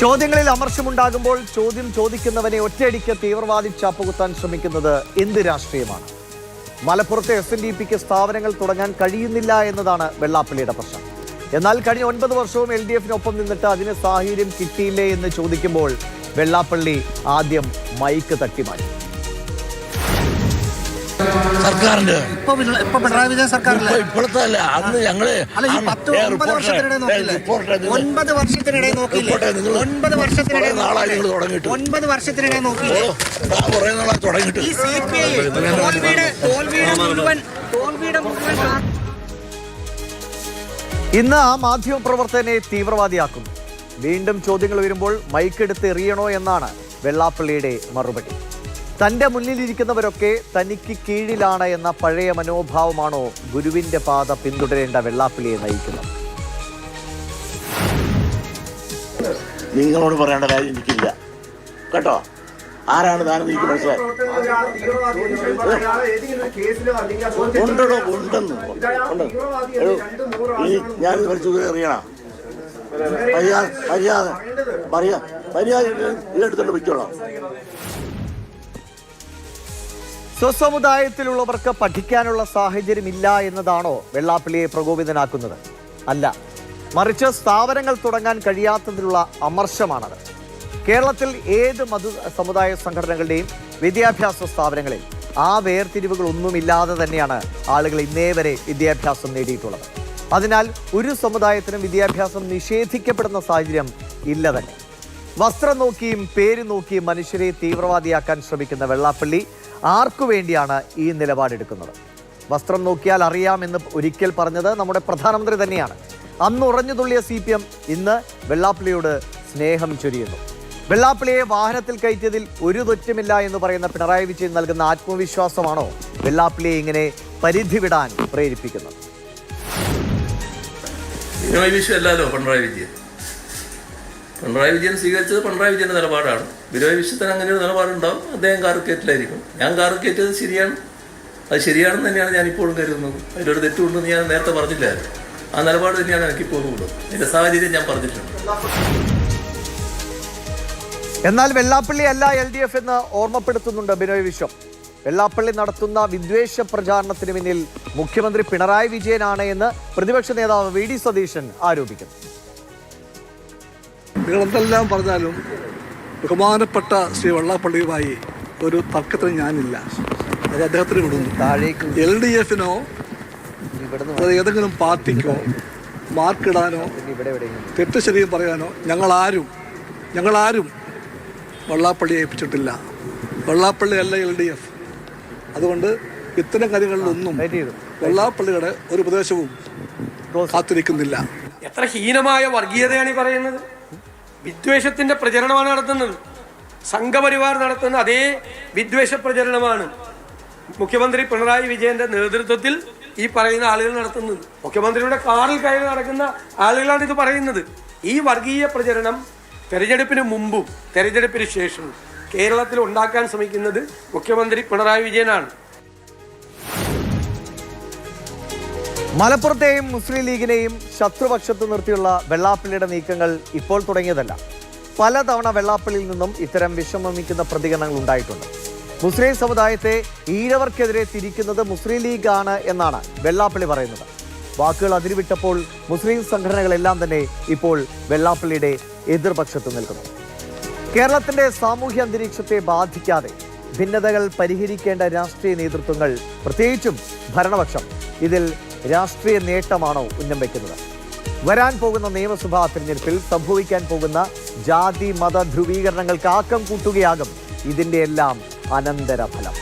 ചോദ്യങ്ങളിൽ അമർഷമുണ്ടാകുമ്പോൾ ചോദ്യം ചോദിക്കുന്നവനെ ഒറ്റയടിക്ക് തീവ്രവാദി ചാപ്പുകുത്താൻ ശ്രമിക്കുന്നത് എന്ത് രാഷ്ട്രീയമാണ്? മലപ്പുറത്തെ SNDPക്ക് സ്ഥാപനങ്ങൾ തുടങ്ങാൻ കഴിയുന്നില്ല എന്നതാണ് വെള്ളാപ്പള്ളിയുടെ പ്രശ്നം. എന്നാൽ കഴിഞ്ഞ 9 വർഷവും LDFിനൊപ്പം നിന്നിട്ട് അതിന് സാഹചര്യം കിട്ടിയില്ലേ എന്ന് ചോദിക്കുമ്പോൾ വെള്ളാപ്പള്ളി ആദ്യം മൈക്ക് തട്ടിമാറ്റി. സർക്കാരിന്റെ പിണറായി വിജയൻ സർക്കാരില്ല, ഇപ്പോഴത്തെ അല്ല, അന്ന് ഞങ്ങള് 9 വർഷത്തിനിടെ നോക്കിയില്ലേ? 9 വർഷത്തിനിടെ നോക്കിയില്ലേ? 9 വർഷത്തിനിടെ നാളായി നിങ്ങൾ തുടങ്ങിയിട്ട് 9 വർഷത്തിനിടെ നോക്കിയില്ലേ? കുറെ നാളായി തുടങ്ങിയിട്ട് ഈ CPI തോൽവിയുടെ മുഴുവൻ ഇന്ന് ആ മാധ്യമപ്രവർത്തകനെ തീവ്രവാദിയാക്കുന്നു. വീണ്ടും ചോദ്യങ്ങൾ വരുമ്പോൾ മൈക്കെടുത്ത് എറിയണോ എന്നാണ് വെള്ളാപ്പള്ളിയുടെ മറുപടി. തന്റെ മുന്നിലിരിക്കുന്നവരൊക്കെ തനിക്ക് കീഴിലാണ് എന്ന പഴയ മനോഭാവമാണോ ഗുരുവിന്റെ പാത പിന്തുടരേണ്ട വെള്ളാപ്പള്ളിയെ നയിക്കുന്നത്? നിങ്ങളോട് പറയേണ്ട കാര്യം എനിക്കില്ല കേട്ടോ. ആരാണ് താനും എനിക്ക് മനസ്സിലായി ഉണ്ടോ ഉണ്ടെന്ന് ഞാൻ അറിയണം. മര്യാദ ഇതെടുത്തോണ്ട് വെച്ചോളാം. സ്വസമുദായത്തിലുള്ളവർക്ക് പഠിക്കാനുള്ള സാഹചര്യമില്ല എന്നതാണോ വെള്ളാപ്പള്ളിയെ പ്രകോപിതനാക്കുന്നത്? അല്ല, മറിച്ച് സ്ഥാപനങ്ങൾ തുടങ്ങാൻ കഴിയാത്തതിലുള്ള അമർഷമാണത്. കേരളത്തിൽ ഏത് സമുദായ സംഘടനകളുടെയും വിദ്യാഭ്യാസ സ്ഥാപനങ്ങളിൽ ആ വേർതിരിവുകളൊന്നുമില്ലാതെ തന്നെയാണ് ആളുകൾ ഇന്നേ വരെ വിദ്യാഭ്യാസം നേടിയിട്ടുള്ളത്. അതിനാൽ ഒരു സമുദായത്തിനും വിദ്യാഭ്യാസം നിഷേധിക്കപ്പെടുന്ന സാഹചര്യം ഇല്ല തന്നെ. വസ്ത്രം നോക്കിയും പേര് നോക്കിയും മനുഷ്യരെ തീവ്രവാദിയാക്കാൻ ശ്രമിക്കുന്ന വെള്ളാപ്പള്ളി ആർക്കു വേണ്ടിയാണ് ഈ നിലപാടെടുക്കുന്നത്? വസ്ത്രം നോക്കിയാൽ അറിയാമെന്ന് ഒരിക്കൽ പറഞ്ഞത് നമ്മുടെ പ്രധാനമന്ത്രി തന്നെയാണ്. അന്ന് ഉറഞ്ഞു തുള്ളിയ CPM ഇന്ന് വെള്ളാപ്പള്ളിയോട് സ്നേഹം ചൊരിയുന്നു. വെള്ളാപ്പള്ളിയെ വാഹനത്തിൽ കയറ്റിയതിൽ ഒരു തെറ്റുമില്ല എന്ന് പറയുന്ന പിണറായി വിജയൻ നൽകുന്ന ആത്മവിശ്വാസമാണോ വെള്ളാപ്പള്ളിയെ ഇങ്ങനെ പരിധി വിടാൻ പ്രേരിപ്പിക്കുന്നത്? പിണറായി വിജയൻ സ്വീകരിച്ചത് പിണറായി വിജയന്റെ നിലപാടാണ്. ബിനോയ് വിശ്വത്തിന് അങ്ങനെ ഒരു നിലപാടുണ്ടാവും. അദ്ദേഹം കാറുകയറ്റിലായിരിക്കും. ഞാൻ കാറുകയറ്റിയത് ശരിയാണ്, അത് ശരിയാണെന്ന് തന്നെയാണ് ഞാനിപ്പോഴും കരുതുന്നത്. അതിലൊരു തെറ്റുണ്ടെന്ന് ഞാൻ നേരത്തെ പറഞ്ഞില്ലായിരുന്നു. ആ നിലപാട് തന്നെയാണ് എനിക്കിപ്പോൾ ഉള്ളത്. അതിന്റെ സാഹചര്യം ഞാൻ പറഞ്ഞിട്ടുണ്ട്. എന്നാൽ വെള്ളാപ്പള്ളി അല്ല LDF എന്ന് ഓർമ്മപ്പെടുത്തുന്നുണ്ട് ബിനോയ് വിശ്വം. വെള്ളാപ്പള്ളി നടത്തുന്ന വിദ്വേഷ പ്രചാരണത്തിന് പിന്നിൽ മുഖ്യമന്ത്രി പിണറായി വിജയനാണ് എന്ന് പ്രതിപക്ഷ നേതാവ് VD സതീശൻ ആരോപിക്കുന്നു. നിങ്ങളെന്തെല്ലാം പറഞ്ഞാലും ബഹുമാനപ്പെട്ട ശ്രീ വെള്ളാപ്പള്ളിയുമായി ഒരു തർക്കത്തിന് ഞാനില്ല. അത് അദ്ദേഹത്തിന് വിടുന്നു. LDFനോ ഏതെങ്കിലും പാർട്ടിക്കോ മാർക്കിടാനോ തെറ്റ് ശരിയും പറയാനോ ഞങ്ങളാരും വെള്ളാപ്പള്ളിയെ ഏൽപ്പിച്ചിട്ടില്ല. വെള്ളാപ്പള്ളി അല്ല LDF. അതുകൊണ്ട് ഇത്തരം കാര്യങ്ങളിലൊന്നും വെള്ളാപ്പള്ളിയുടെ ഒരു ഉപദേശവും കാത്തിരിക്കുന്നില്ല. എത്ര ഹീനമായ വർഗീയതയാണ് ഈ പറയുന്നത്. വിദ്വേഷത്തിന്റെ പ്രചരണമാണ് നടത്തുന്നത്. സംഘപരിവാർ നടത്തുന്ന അതേ വിദ്വേഷ പ്രചരണമാണ് മുഖ്യമന്ത്രി പിണറായി വിജയന്റെ നേതൃത്വത്തിൽ ഈ പറയുന്ന ആളുകൾ നടത്തുന്നത്. മുഖ്യമന്ത്രിയുടെ കാറിൽ കയറി നടക്കുന്ന ആളുകളാണ് ഇത് പറയുന്നത്. ഈ വർഗീയ പ്രചരണം തെരഞ്ഞെടുപ്പിന് മുമ്പും തെരഞ്ഞെടുപ്പിന് ശേഷവും കേരളത്തിൽ ഉണ്ടാക്കാൻ ശ്രമിക്കുന്നത് മുഖ്യമന്ത്രി പിണറായി വിജയനാണ്. മലപ്പുറത്തെയും മുസ്ലിം ലീഗിനെയും ശത്രുപക്ഷത്ത് നിർത്തിയുള്ള വെള്ളാപ്പള്ളിയുടെ നീക്കങ്ങൾ ഇപ്പോൾ തുടങ്ങിയതല്ല. പലതവണ വെള്ളാപ്പള്ളിയിൽ നിന്നും ഇത്തരം വിഷമിക്കുന്ന പ്രതികരണങ്ങൾ ഉണ്ടായിട്ടുണ്ട്. മുസ്ലിം സമുദായത്തെ ഈഴവർക്കെതിരെ തിരിക്കുന്നത് മുസ്ലിം ലീഗാണ് എന്നാണ് വെള്ളാപ്പള്ളി പറയുന്നത്. വാക്കുകൾ അതിരുവിട്ടപ്പോൾ മുസ്ലിം സംഘടനകളെല്ലാം തന്നെ ഇപ്പോൾ വെള്ളാപ്പള്ളിയുടെ എതിർപക്ഷത്ത് നിൽക്കുന്നു. കേരളത്തിന്റെ സാമൂഹ്യ അന്തരീക്ഷത്തെ ബാധിക്കാതെ ഭിന്നതകൾ പരിഹരിക്കേണ്ട രാഷ്ട്രീയ നേതൃത്വങ്ങൾ, പ്രത്യേകിച്ചും ഭരണപക്ഷം, ഇതിൽ രാഷ്ട്രീയ നേട്ടമാണോ ഉന്നം വയ്ക്കുന്നത്? വരാൻ പോകുന്ന നിയമസഭാ തിരഞ്ഞെടുപ്പിൽ സംഭവിക്കാൻ പോകുന്ന ജാതി മത ധ്രുവീകരണങ്ങൾക്ക് ആക്കം കൂട്ടുകയാകും ഇതിന്റെ എല്ലാം അനന്തരഫലം.